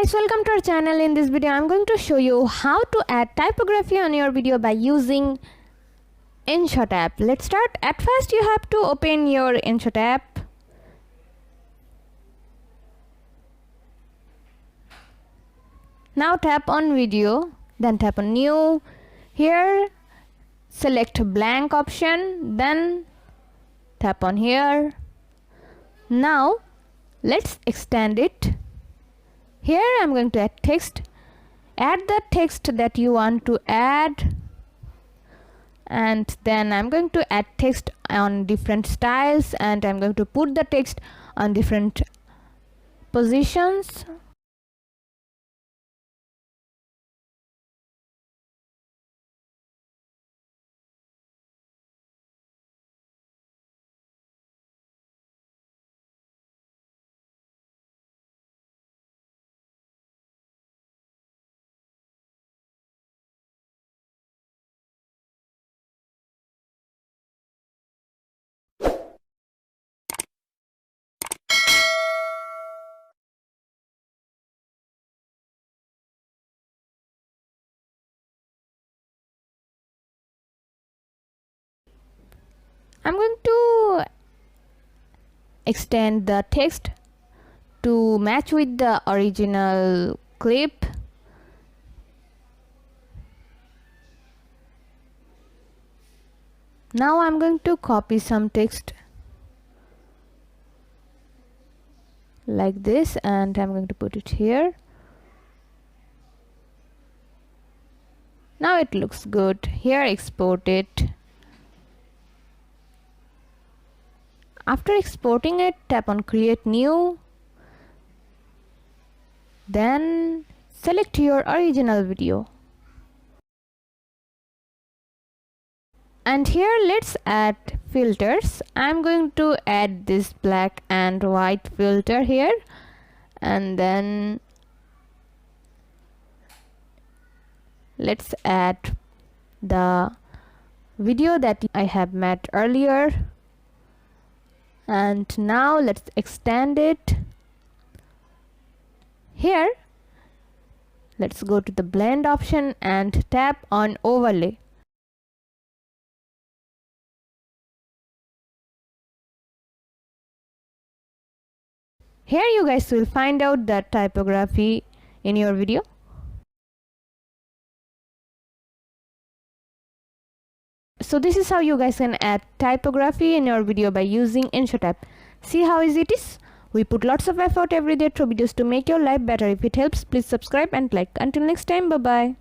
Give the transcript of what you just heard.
guys, welcome to our channel. In this video I'm going to show you how to add typography on your video by using Inshot app. Let's start. At first you have to open your Inshot app. Now tap on video, then tap on new. Here select blank option, then tap on here. Now let's extend it. Here I'm going to add text. Add the text that you want to add, and then I'm going to add text on different styles, and I'm going to put the text on different positions. I'm going to extend the text to match with the original clip. Now I'm going to copy some text like this, and I'm going to put it here. Now it looks good. Here, export it. After exporting it, tap on create new, then select your original video, and here let's add filters. I'm going to add this black and white filter here, and then let's add the video that I have made earlier. And now let's extend it. Here let's go to the blend option and tap on overlay. Here you guys will find out the typography in your video. So this is how you guys can add typography in your video by using Inshot app. See how easy it is? We put lots of effort every day through videos to make your life better. If it helps, please subscribe and like. Until next time, bye bye.